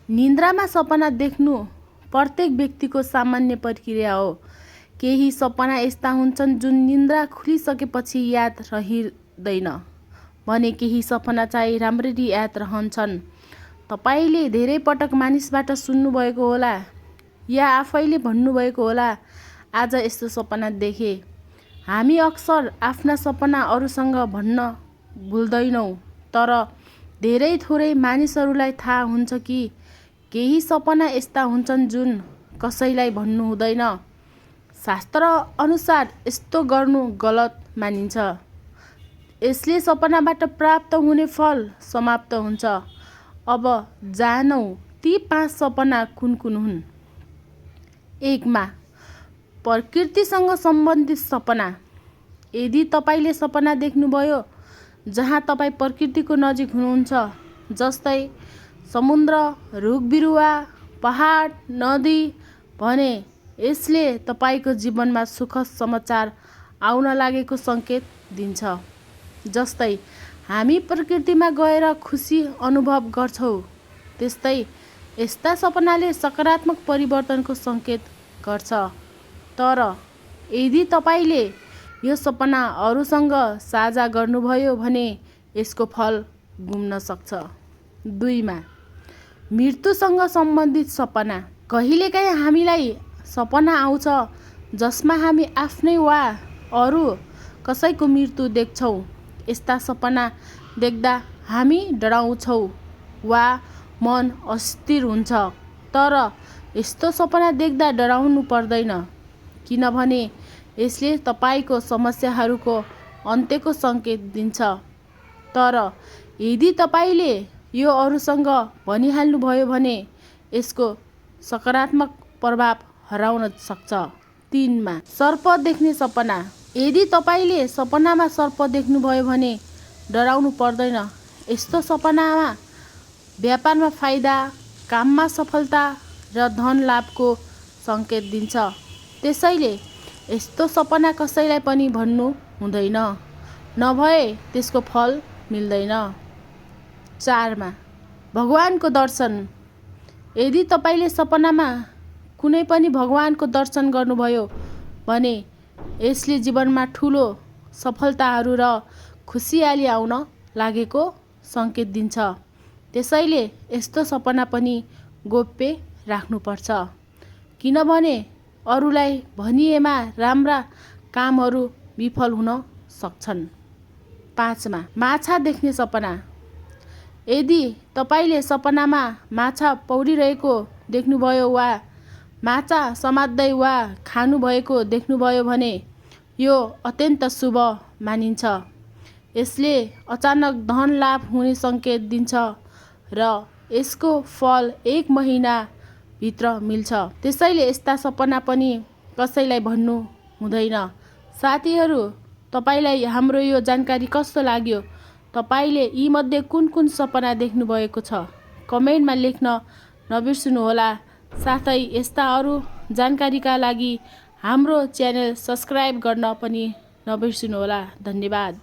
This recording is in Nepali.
निन्द्रामा सपना देख्नु प्रत्येक व्यक्तिको सामान्य प्रक्रिया हो। केही सपना यस्ता हुन्छन् जुन निन्द्रा खुलिसकेपछि याद रहिँदैन भने केही सपना चाहिँ राम्ररी याद रहन्छन्। तपाईले धेरै पटक मानिसबाट सुन्नुभएको होला या आफैले भन्नुभएको होला, आज यस्तो सपना देखे। हामी अक्सर आफ्ना सपना अरूसँग भन्न भुल्दैनौँ, तर धेरै थोरै मानिसहरूलाई थाहा हुन्छ कि केही सपना यस्ता हुन्छन् जुन कसैलाई भन्नु हुँदैन। शास्त्र अनुसार यस्तो गर्नु गलत मानिन्छ। यसले सपनाबाट प्राप्त हुने फल समाप्त हुन्छ। अब जानौँ ती 5 सपना कुन कुन हुन्। 1 मा प्रकृतिसँग सम्बन्धित सपना। यदि तपाईले सपना देख्नुभयो जहाँ तपाईँ प्रकृतिको नजिक हुनुहुन्छ, जस्तै समुद्र, रुखबिरुवा, पहाड, नदी, भने यसले तपाईको जीवनमा सुखद समाचार आउन लागेको सङ्केत दिन्छ। जस्तै हामी प्रकृतिमा गएर खुसी अनुभव गर्छौँ, त्यस्तै यस्ता सपनाले सकारात्मक परिवर्तनको सङ्केत गर्छ। तर यदि तपाईले यो सपना अरूसँग साझा गर्नुभयो भने यसको फल गुम्न सक्छ। 2 मा मृत्युसँग सम्बन्धित सपना। कहिलेकाहीँ हामीलाई सपना आउँछ जसमा हामी आफ्नै वा अरू कसैको मृत्यु देख्छौँ। यस्ता सपना देख्दा हामी डराउँछौँ वा मन अस्थिर हुन्छ। तर यस्तो सपना देख्दा डराउनु पर्दैन, किनभने यसले तपाईको समस्याहरूको अन्त्यको सङ्केत दिन्छ। तर यदि तपाईले यो अरूसँग भनिहाल्नुभयो भने यसको सकारात्मक प्रभाव हराउन सक्छ। 3 मा सर्प देख्ने सपना। यदि तपाईले सपनामा सर्प देख्नुभयो भने डराउनु पर्दैन। यस्तो सपनामा व्यापारमा फाइदा, काममा सफलता र धन लाभको सङ्केत दिन्छ। त्यसैले यस्तो सपना कसैलाई पनि भन्नु हुँदैन, नभए त्यसको फल मिल्दैन। 4 मा भगवानको दर्शन। यदि तपाईले सपनामा कुनै पनि भगवानको दर्शन गर्नुभयो भने यसले जीवनमा ठुलो सफलताहरू र खुसियाली आउन लागेको सङ्केत दिन्छ। त्यसैले यस्तो सपना पनि गोप्य राख्नुपर्छ, किनभने अरूलाई भनिएमा राम्रा कामहरू विफल हुन सक्छन्। 5 मा माछा देख्ने सपना। यदि तपाईले सपनामा माछा पौडिरहेको देख्नुभयो वा माछा समात्दै वा खानुभएको देख्नुभयो भने यो अत्यन्त शुभ मानिन्छ। यसले अचानक धन लाभ हुने सङ्केत दिन्छ र यसको फल 1 महिना भित्र मिल्छ। त्यसैले यस्ता सपना पनि कसैलाई भन्नु हुँदैन। साथीहरू, तपाईलाई हाम्रो यो जानकारी कस्तो लाग्यो? तपाईले यीमध्ये कुन कुन सपना देख्नुभएको छ? कमेन्टमा लेख्न नबिर्सनुहोला। साथै यस्ता अरू जानकारीका लागि हाम्रो च्यानल सब्स्क्राइब गर्न पनि नबिर्सनुहोला। धन्यवाद।